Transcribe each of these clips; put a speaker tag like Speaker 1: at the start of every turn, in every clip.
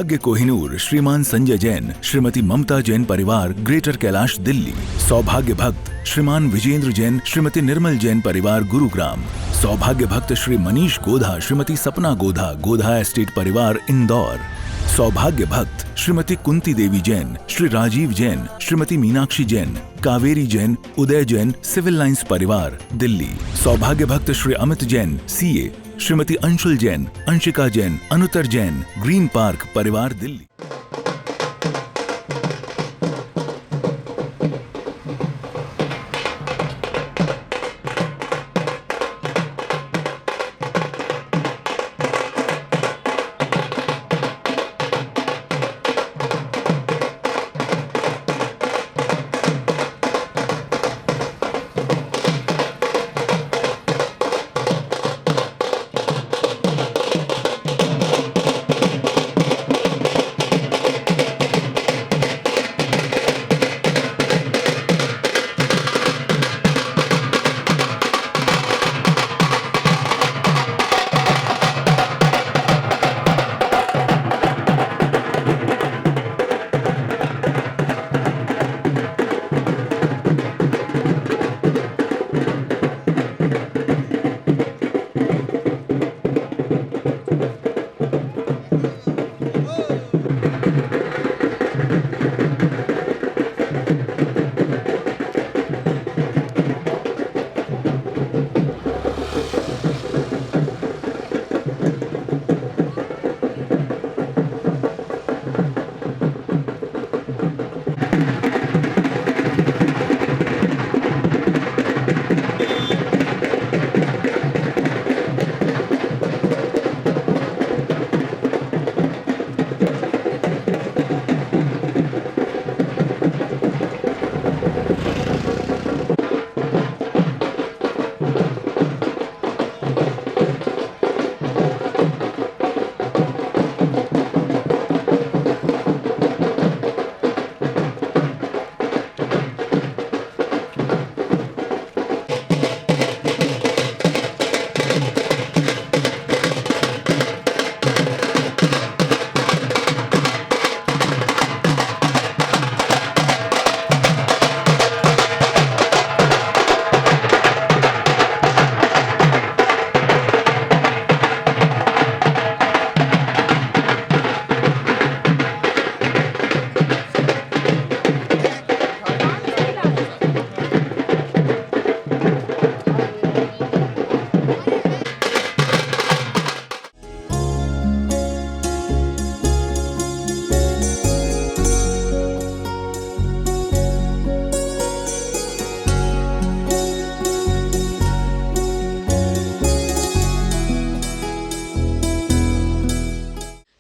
Speaker 1: सौभाग्य कोहिनूर श्रीमान संजय जैन, श्रीमती ममता जैन परिवार, ग्रेटर कैलाश, दिल्ली। सौभाग्य भक्त श्रीमान विजेंद्र जैन, श्रीमती निर्मल जैन परिवार, गुरुग्राम। सौभाग्य भक्त श्री मनीष गोधा, श्रीमती सपना गोधा, गोधा एस्टेट परिवार, इंदौर। सौभाग्य भक्त श्रीमती कुंती देवी जैन, श्री राजीव जैन, श्रीमती मीनाक्षी जैन, कावेरी जैन, उदय जैन, सिविल लाइंस परिवार, दिल्ली। सौभाग्य भक्त Shri Amit Jain, CA, Shrimati Anshul Jain, Anshika Jain, Anuttar Jain, green park परिवार, दिल्ली।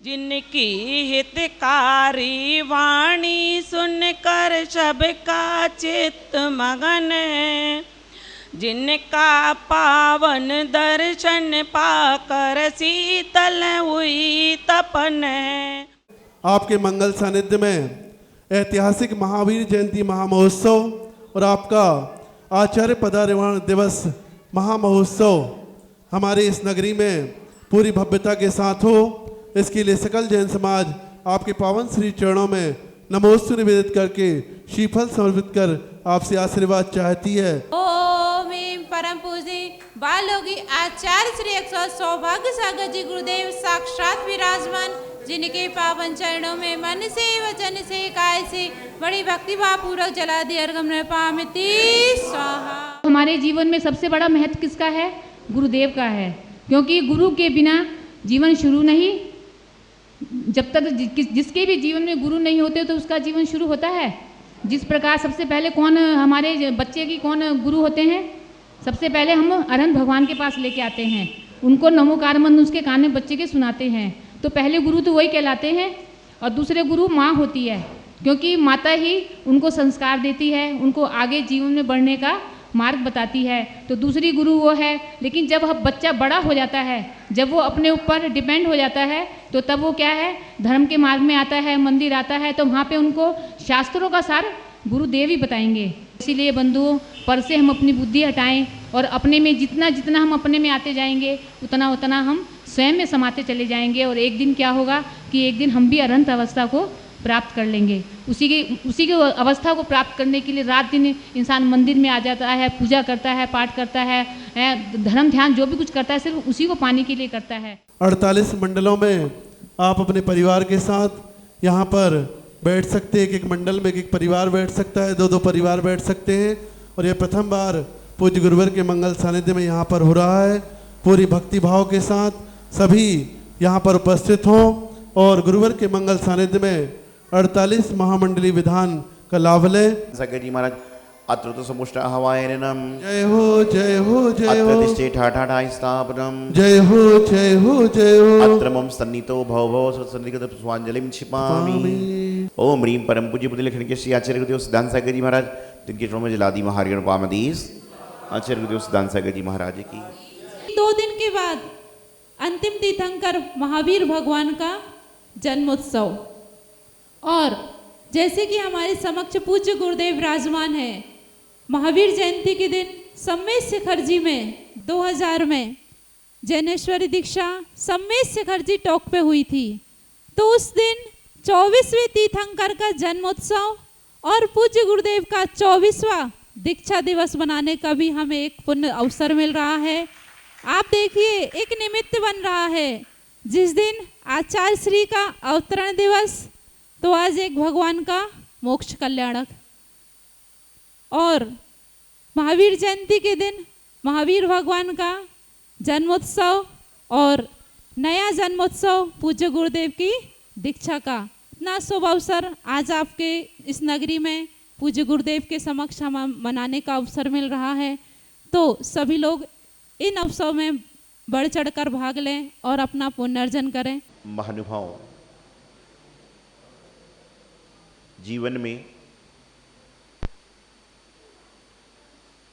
Speaker 2: जिनकी हितकारी वाणी सुनकर सबका चित्त मगन है, जिनका पावन दर्शन पाकर शीतल हुई तपन है।
Speaker 3: आपके मंगल सानिध्य में ऐतिहासिक महावीर जयंती महामहोत्सव और आपका आचार्य पदार्पण दिवस महामहोत्सव हमारे इस नगरी में पूरी भव्यता के साथ हो, इसके लिए सकल जैन समाज आपके पावन श्री चरणों में नमोस्तु निवेदित करके श्रीफल समर्पित कर आपसे आशीर्वाद चाहती है।
Speaker 4: ओम परम पूज्य बालोगी आचार्य श्री 100 सौभाग्य सागर जी गुरुदेव साक्षात विराजमान, जिनके पावन चरणों में मन से वचन से काय से बड़ी भक्ति भाव पूर्वक जला दी अर्घ्य पामिति स्वाहा।
Speaker 5: हमारे जीवन में सबसे बड़ा महत्व किसका है? गुरुदेव का है, क्योंकि गुरु के बिना जीवन शुरू नहीं। जब तक जिसके भी जीवन में गुरु नहीं होते तो उसका जीवन शुरू होता है। जिस प्रकार सबसे पहले कौन हमारे बच्चे की कौन गुरु होते हैं? सबसे पहले हम अरहंत भगवान के पास लेके आते हैं, उनको नमोकार मंत्र उसके कान में बच्चे के सुनाते हैं। तो पहले गुरु तो वही कहलाते हैं, और दूसरे गुरु माँ होती है, क्योंकि माता ही उनको संस्कार देती है, उनको आगे जीवन में बढ़ने का मार्ग बताती है। तो दूसरी गुरु वो है। लेकिन जब बच्चा बड़ा हो जाता है, जब वो अपने ऊपर डिपेंड हो जाता है, तो तब वो क्या है, धर्म के मार्ग में आता है, मंदिर आता है, तो वहाँ पे उनको शास्त्रों का सार गुरुदेव ही बताएंगे। इसीलिए बंधुओं, पर से हम अपनी बुद्धि हटाएं और अपने में जितना जितना हम अपने में आते जाएंगे उतना उतना हम स्वयं में समाते चले जाएंगे और एक दिन क्या होगा कि एक दिन हम भी अनंत अवस्था को प्राप्त कर लेंगे। उसी की अवस्था को प्राप्त करने के लिए रात दिन इंसान मंदिर में आ जाता है, पूजा करता है, पाठ करता है, धर्म ध्यान जो भी कुछ करता है सिर्फ उसी को पाने के लिए करता है।
Speaker 3: 48 मंडलों में आप अपने परिवार के साथ यहाँ पर बैठ सकते हैं। एक मंडल में एक परिवार बैठ सकता है, 2-2 परिवार बैठ सकते हैं। और ये प्रथम बार पूज्य गुरुवर के मंगल सानिध्य में यहाँ पर हो रहा है। पूरी भक्ति भाव के साथ सभी यहाँ पर उपस्थित हों और गुरुवर के मंगल सानिध्य में 48 महामंडली विधान का लाभ लें।
Speaker 6: सगरी महाराज अत्र तो समुष्ट हवायनम
Speaker 3: जय हो जय हो जय हो।
Speaker 6: अत्र दिष्टे ठाठाठाय स्थापनम
Speaker 3: जय हो जय हो जय हो।
Speaker 6: अत्र मम सन्नितो भव भव सत्सन्निगत स्वांजलिम छिपामि। ओम ह्रीं परम पूज्य बुद्धि लेखन के श्री आचार्य गुरुदेव सिद्धांत सागर जी महाराज जिनके चरणों में जलादि महारिगण पामदीस आचार्य गुरुदेव सिद्धांत सागर जी महाराज की।
Speaker 4: 2 दिन के बाद अंतिम तीर्थंकर महावीर भगवान का जन्मोत्सव। और जैसे कि हमारे समक्ष पूज्य गुरुदेव विराजमान है, महावीर जयंती के दिन सम्मेद शिखर जी में 2000 में जैनेश्वरी दीक्षा सम्मेद शिखर जी टॉक पे हुई थी। तो उस दिन 24वें तीर्थंकर का जन्मोत्सव और पूज्य गुरुदेव का 24वां दीक्षा दिवस मनाने का भी हमें एक पुण्य अवसर मिल रहा है। आप देखिए, एक निमित्त बन रहा है। जिस दिन आचार्य श्री का अवतरण दिवस, तो आज एक भगवान का मोक्ष कल्याणक। और महावीर जयंती के दिन महावीर भगवान का जन्मोत्सव और नया जन्मोत्सव पूज्य गुरुदेव की दीक्षा का इतना शुभ अवसर आज आपके इस नगरी में पूज्य गुरुदेव के समक्ष हम मनाने का अवसर मिल रहा है। तो सभी लोग इन अवसरों में बढ़ चढ़कर भाग लें और अपना पुनर्जन करें।
Speaker 6: महानुभाव, जीवन में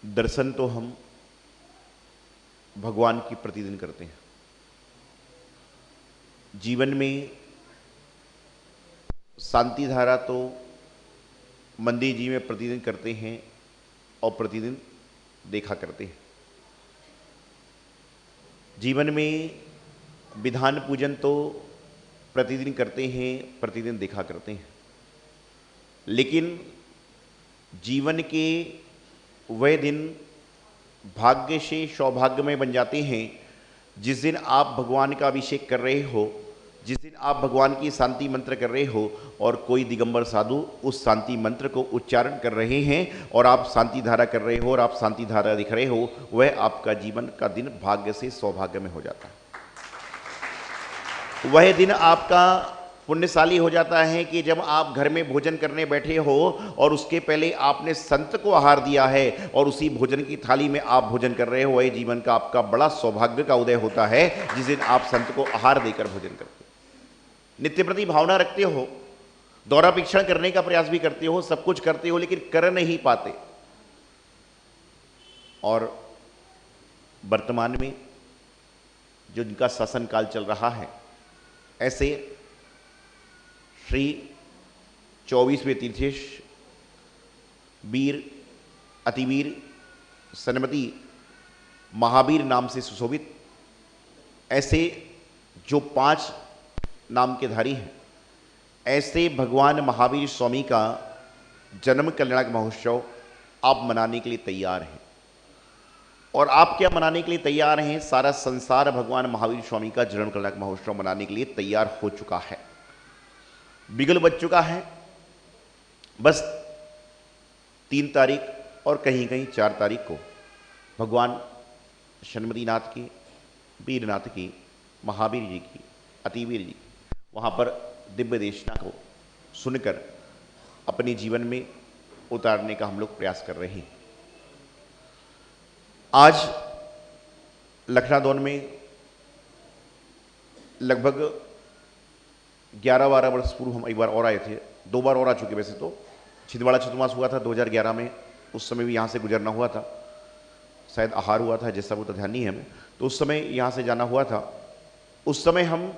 Speaker 6: दर्शन तो हम भगवान की प्रतिदिन करते हैं। जीवन में शांति धारा तो मंदिर जी में प्रतिदिन करते हैं और प्रतिदिन देखा करते हैं। जीवन में विधान पूजन तो प्रतिदिन करते हैं, प्रतिदिन देखा करते हैं। लेकिन जीवन के वह दिन भाग्य से सौभाग्य में बन जाते हैं जिस दिन आप भगवान का अभिषेक कर रहे हो, जिस दिन आप भगवान की शांति मंत्र कर रहे हो और कोई दिगंबर साधु उस शांति मंत्र को उच्चारण कर रहे हैं और आप शांति धारा कर रहे हो और आप शांति धारा दिख रहे हो, वह आपका जीवन का दिन भाग्य से सौभाग्य में हो जाता है। वह दिन आपका पुण्यशाली हो जाता है कि जब आप घर में भोजन करने बैठे हो और उसके पहले आपने संत को आहार दिया है और उसी भोजन की थाली में आप भोजन कर रहे हो, वह जीवन का आपका बड़ा सौभाग्य का उदय होता है जिस दिन आप संत को आहार देकर भोजन करते हो, नित्य प्रति भावना रखते हो, दौरापीक्षण करने का प्रयास भी करते हो, सब कुछ करते हो, लेकिन कर नहीं पाते। और वर्तमान में जो जिनका शासन काल चल रहा है, ऐसे श्री 24वें तीर्थेश वीर अतिवीर सन्मति महावीर नाम से सुशोभित ऐसे जो 5 नाम के धारी हैं, ऐसे भगवान महावीर स्वामी का जन्म कल्याणक महोत्सव आप मनाने के लिए तैयार हैं। और आप क्या मनाने के लिए तैयार हैं? सारा संसार भगवान महावीर स्वामी का जन्म कल्याणक महोत्सव मनाने के लिए तैयार हो चुका है, बिगल बज चुका है। बस 3 तारीख और कहीं कहीं 4 तारीख को भगवान शन्मतीनाथ की, वीरनाथ की, महावीर जी की, अतिवीर जी वहाँ पर दिव्य देशना को सुनकर अपने जीवन में उतारने का हम लोग प्रयास कर रहे हैं। आज लखनादौन में लगभग 11-12 वर्ष पूर्व हम एक बार और आए थे, 2 बार और आ चुके। वैसे तो छिंदवाड़ा चतुर्मास हुआ था 2011 में, उस समय भी यहाँ से गुजरना हुआ था, शायद आहार हुआ था जैसा वो तो ध्यान नहीं है हमें, तो उस समय यहाँ से जाना हुआ था। उस समय हम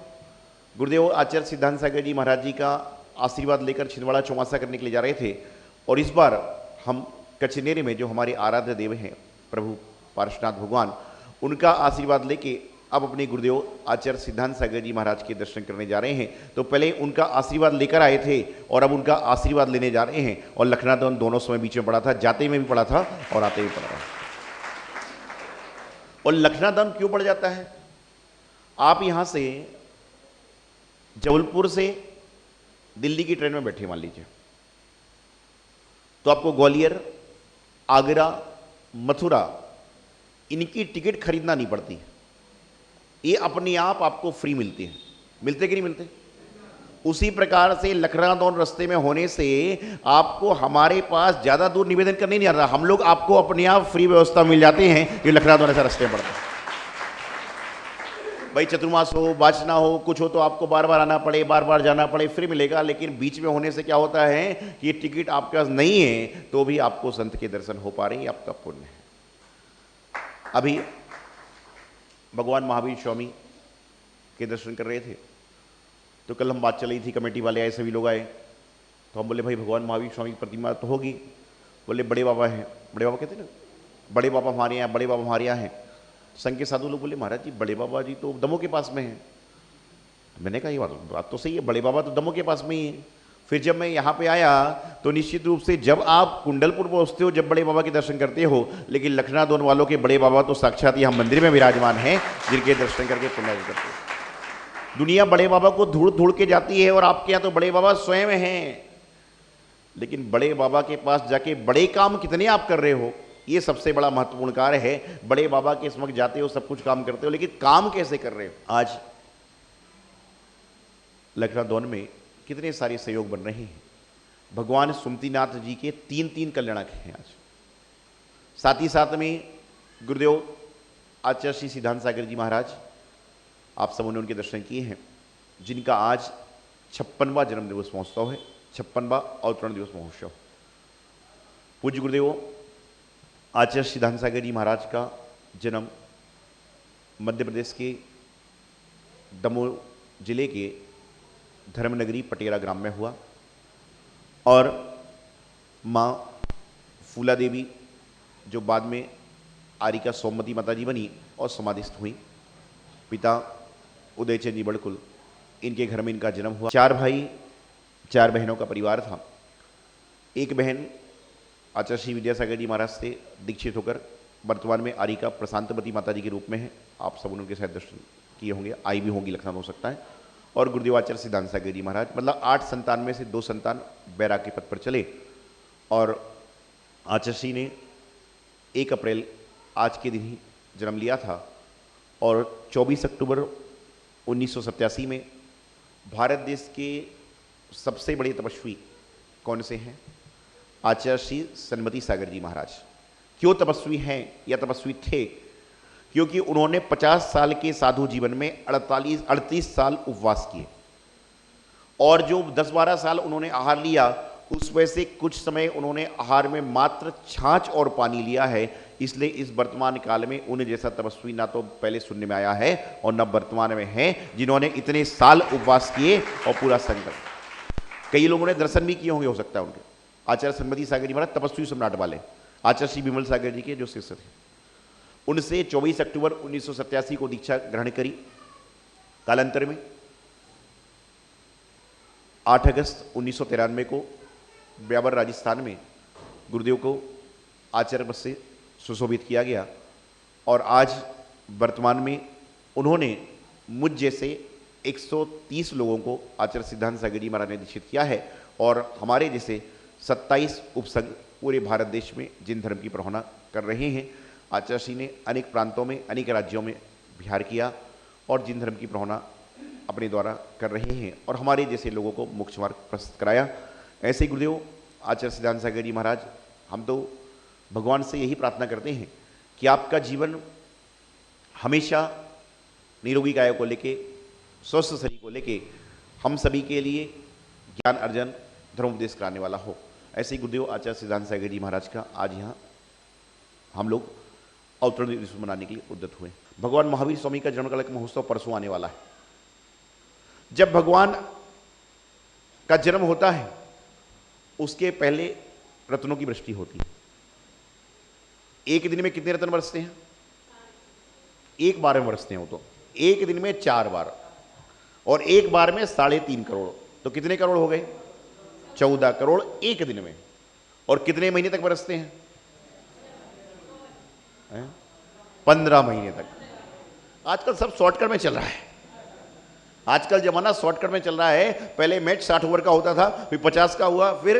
Speaker 6: गुरुदेव आचार्य सिद्धांत सागर जी महाराज जी का आशीर्वाद लेकर छिंदवाड़ा चौमासा करने के लिए जा रहे थे। और इस बार हम कचनेरी में जो हमारे आराध्य देव हैं प्रभु पार्श्वनाथ भगवान, उनका आशीर्वाद लेके अब अपने गुरुदेव आचार्य सिद्धांत सागर जी महाराज के दर्शन करने जा रहे हैं। तो पहले उनका आशीर्वाद लेकर आए थे और अब उनका आशीर्वाद लेने जा रहे हैं। और लखनादौन दोनों समय बीच में पड़ा था, जाते में भी पड़ा था और आते भी पड़ा था। और लखनादौन क्यों पड़ जाता है? आप यहां से जबलपुर से दिल्ली की ट्रेन में बैठे मान लीजिए, तो आपको ग्वालियर, आगरा, मथुरा इनकी टिकट खरीदना नहीं पड़ती, ये अपने आप आपको फ्री मिलती है। मिलते कि नहीं मिलते? उसी प्रकार से लखनादौन रास्ते में होने से आपको हमारे पास ज्यादा दूर निवेदन करने नहीं आ रहा, हम लोग आपको अपने आप फ्री व्यवस्था मिल जाते हैं। ये लखनादौन ऐसा रास्ते में पड़ता है। भाई चतुर्मास हो, वाचना हो, कुछ हो तो आपको बार बार आना पड़े, बार बार जाना पड़े, फ्री मिलेगा। लेकिन बीच में होने से क्या होता है कि ये टिकट आपके पास नहीं है तो भी आपको संत के दर्शन हो पा रहे हैं, आपका पुण्य है। अभी भगवान महावीर स्वामी के दर्शन कर रहे थे तो कल हम बात चल रही थी, कमेटी वाले आए, सभी लोग आए, तो हम बोले भाई भगवान महावीर स्वामी की प्रतिमा तो होगी। बोले बड़े बाबा हैं। बड़े बाबा कहते हैं ना, बड़े बाबा हमारे यहाँ, बड़े बाबा हमारे यहाँ हैं। संघ के साधु लोग बोले महाराज जी बड़े बाबा जी तो दमोह के पास में हैं। मैंने कहा ये बात तो सही है, बड़े बाबा तो दमोह के पास में ही है। फिर जब मैं यहाँ पे आया तो निश्चित रूप से जब आप कुंडलपुर पहुँचते हो, जब बड़े बाबा के दर्शन करते हो, लेकिन लखनादौन वालों के बड़े बाबा तो साक्षात यहाँ मंदिर में विराजमान हैं, जिनके दर्शन करके पुण्य करते हो। दुनिया बड़े बाबा को धूड़ धूड़ के जाती है और आपके यहाँ तो बड़े बाबा स्वयं हैं, लेकिन बड़े बाबा के पास जाके बड़े काम कितने आप कर रहे हो, ये सबसे बड़ा महत्वपूर्ण कार्य है। बड़े बाबा के समक्ष जाते हो, सब कुछ काम करते हो, लेकिन काम कैसे कर रहे हो? आज लखनादौन में कितने सारे सहयोग बन रहे हैं। भगवान सुमतिनाथ जी के 3 कल्याणक हैं आज। साथ ही साथ में गुरुदेव आचार्य श्री सिद्धांत सागर जी महाराज, आप सबों ने उनके दर्शन किए हैं, जिनका आज 56वां जन्म दिवस महोत्सव है, 56वां अवतरण दिवस महोत्सव। पूज्य गुरुदेव आचार्य सिद्धांत सागर जी महाराज का जन्म मध्य प्रदेश के दमोह जिले के धर्मनगरी पटेरा ग्राम में हुआ और माँ फूला देवी जो बाद में आरिका सोमवती माता जी बनी और समाधिस्थ हुई, पिता उदयचंद जी बड़कुल, इनके घर में इनका जन्म हुआ। 4 भाई 4 बहनों का परिवार था। एक बहन आचार्य श्री विद्यासागर जी महाराज से दीक्षित होकर वर्तमान में आरिका प्रशांतवती माता जी के रूप में है। आप सब उनके साथ दर्शन किए होंगे, आई भी होंगी, लखनऊ हो सकता है। और गुरुदेव आचार्य सिद्धांत सागर जी महाराज, मतलब 8 संतान में से 2 संतान बैराग के पद पर चले। और आचार्य श्री ने 1 अप्रैल आज के दिन ही जन्म लिया था और 24 अक्टूबर 1987 में भारत देश के सबसे बड़े तपस्वी कौन से हैं? आचार्य श्री सन्मति सागर जी महाराज। क्यों तपस्वी हैं या तपस्वी थे? क्योंकि उन्होंने 50 साल के साधु जीवन में 38 साल उपवास किए और जो 10-12 साल उन्होंने आहार लिया, उसमें से कुछ समय उन्होंने आहार में मात्र छाछ और पानी लिया है। इसलिए इस वर्तमान काल में उन्हें जैसा तपस्वी ना तो पहले सुनने में आया है और न वर्तमान में है, जिन्होंने इतने साल उपवास किए और पूरा संकल्प। कई लोगों ने दर्शन भी किए होंगे, हो सकता है उनके। आचार्य सन्मति सागर जी महाराज तपस्वी सम्राट वाले, आचार्य श्री विमल सागर जी के जो शिष्य थे, उनसे 24 अक्टूबर 1987 को दीक्षा ग्रहण करी। कालांतर में 8 अगस्त 1993 को ब्यावर राजस्थान में गुरुदेव को आचार्य पद से सुशोभित किया गया और आज वर्तमान में उन्होंने मुझ जैसे 130 लोगों को आचार्य सिद्धांत सागर जी महाराज ने दीक्षित किया है और हमारे जैसे 27 उपसंघ पूरे भारत देश में जिन धर्म की प्रहोना कर रहे हैं। आचार्य श्री ने अनेक प्रांतों में, अनेक राज्यों में विहार किया और जिन धर्म की प्रहोना अपने द्वारा कर रहे हैं और हमारे जैसे लोगों को मोक्ष मार्ग प्रस्तुत कराया। ऐसे ही गुरुदेव आचार्य सिद्धांत सागर जी महाराज, हम तो भगवान से यही प्रार्थना करते हैं कि आपका जीवन हमेशा निरोगी काया को लेके, स्वस्थ शरीर को लेके हम सभी के लिए ज्ञान अर्जन, धर्मोपदेश कराने वाला हो। ऐसे ही गुरुदेव आचार्य सिद्धांत सागर जी महाराज का आज यहाँ हम लोग अवतरण दिवस मनाने के लिए उद्यत हुए। भगवान महावीर स्वामी का जन्मकाल का महोत्सव परसों आने वाला है। जब भगवान का जन्म होता है उसके पहले रत्नों की वृष्टि होती है। एक दिन में कितने रत्न बरसते हैं? 1 बार में बरसते हैं वो तो। एक दिन में 4 बार और एक बार में 3.5 करोड़, तो कितने करोड़ हो गए? 14 करोड़ एक दिन में। और कितने महीने तक बरसते हैं? 15 महीने तक। आजकल सब शॉर्टकट में चल रहा है, आजकल जमाना शॉर्टकट में चल रहा है। पहले मैच 60 ओवर का होता था, फिर 50 का हुआ, फिर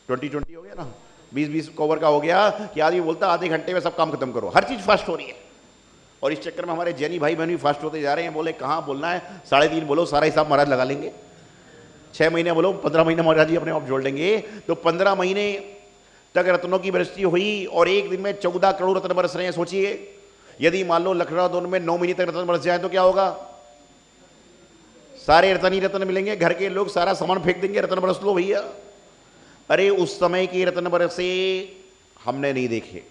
Speaker 6: 20-20 हो गया ना, 20-20 ओवर का हो गया कि आदमी बोलता आधे घंटे में सब काम खत्म करो। हर चीज फास्ट हो रही है और इस चक्कर में हमारे जैनी भाई बहन भी फास्ट होते जा रहे हैं। बोले कहाँ बोलना है, 3.5 बोलो, सारा हिसाब महाराज लगा लेंगे। 6 महीने बोलो, 15 महीने महाराज जी अपने आप जोड़ लेंगे। तो 15 महीने तक रत्नों की बरसती हुई और एक दिन में 14 करोड़ रत्न बरस रहे हैं। सोचिए, यदि मान लो लखनऊ में 9 महीने तक रत्न बरस जाए तो क्या होगा? सारे रत्न ही रत्न मिलेंगे, घर के लोग सारा सामान फेंक देंगे, रत्न बरस लो भैया। अरे उस समय के रत्न बरसे हमने नहीं देखे,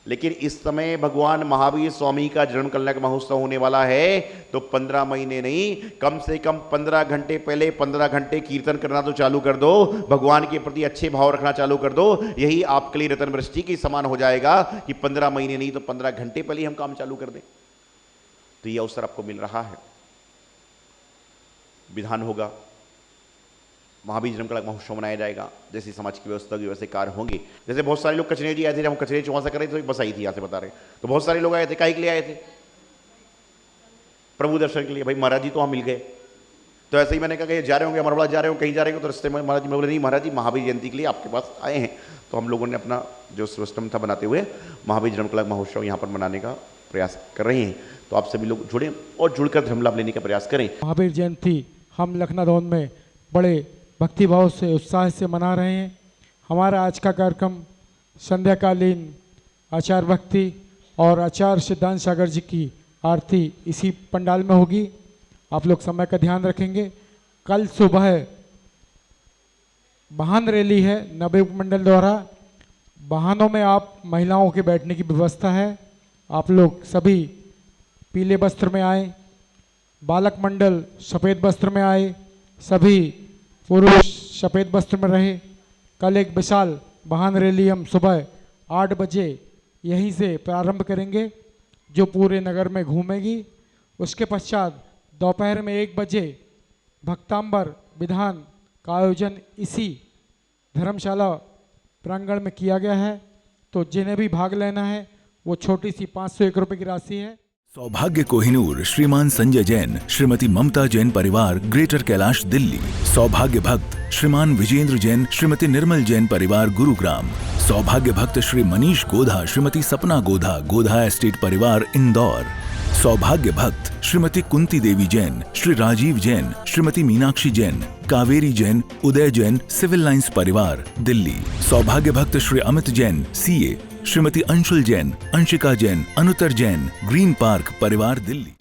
Speaker 6: लेकिन इस समय भगवान महावीर स्वामी का जन्म कल्याण महोत्सव होने वाला है, तो 15 महीने नहीं, कम से कम 15 घंटे पहले 15 घंटे कीर्तन करना तो चालू कर दो, भगवान के प्रति अच्छे भाव रखना चालू कर दो। यही आपके लिए रत्न वृष्टि के समान हो जाएगा कि 15 महीने नहीं तो 15 घंटे पहले हम काम चालू कर दें। तो ये अवसर आपको मिल रहा है। विधान होगा, महावीर जन्म कल्याण महोत्सव मनाया जाएगा, जैसी समाज की व्यवस्था होगी वैसे कार्य होंगे। जैसे बहुत सारे लोग कचरे जी आए थे, जब हम कचरे वहां से कर रहे थे तो एक बस आई थी, यहाँ से बता रहे, तो बहुत सारे लोग आए थे। काहे के लिए आए थे? प्रभु दर्शन के लिए। भाई महाराज जी तो वहाँ मिल गए, तो ऐसे ही मैंने कहा कि जा रहे होंगे अमरवाड़ा जा रहे हो, कहीं जा रहे हो, तो रस्ते में महाराज जी बोले नहीं महाराज जी महावीर जयंती के लिए आपके पास आए हैं। तो हम लोगों ने अपना जो सिस्टम था बनाते हुए महावीर जन्म कल्याण महोत्सव यहाँ पर मनाने का प्रयास कर रहे हैं। तो आप सभी लोग जुड़े और जुड़कर धर्म लाभ लेने का प्रयास करें।
Speaker 7: महावीर जयंती हम लखनऊ में बड़े भक्तिभाव से उत्साह से मना रहे हैं। हमारा आज का कार्यक्रम संध्याकालीन आचार्य भक्ति और आचार्य सिद्धांत सागर जी की आरती इसी पंडाल में होगी। आप लोग समय का ध्यान रखेंगे। कल सुबह वाहन रैली है नवे उपमंडल द्वारा। वाहनों में आप महिलाओं के बैठने की व्यवस्था है। आप लोग सभी पीले वस्त्र में आए, बालक मंडल सफ़ेद वस्त्र में आए, सभी पुरुष सफ़ेद वस्त्र में रहे। कल एक विशाल वाहन रैली हम सुबह 8 बजे यहीं से प्रारंभ करेंगे, जो पूरे नगर में घूमेगी। उसके पश्चात दोपहर में 1 बजे भक्तांबर विधान का आयोजन इसी धर्मशाला प्रांगण में किया गया है। तो जिन्हें भी भाग लेना है वो छोटी सी 501 रुपये की राशि है।
Speaker 1: सौभाग्य कोहिनूर श्रीमान संजय जैन, श्रीमती ममता जैन परिवार, ग्रेटर कैलाश दिल्ली। सौभाग्य भक्त श्रीमान विजेंद्र जैन, श्रीमती निर्मल जैन परिवार, गुरुग्राम। सौभाग्य भक्त श्री मनीष गोधा, श्रीमती सपना गोधा, गोधा एस्टेट परिवार, इंदौर। सौभाग्य भक्त श्रीमती कुंती देवी जैन, श्री राजीव जैन, श्रीमती मीनाक्षी जैन, कावेरी जैन, उदय जैन, सिविल लाइंस परिवार, दिल्ली। सौभाग्य भक्त Shri Amit Jain, CA, Shrimati Anshul Jain, Anshika Jain, Anuttar Jain, green park परिवार, दिल्ली।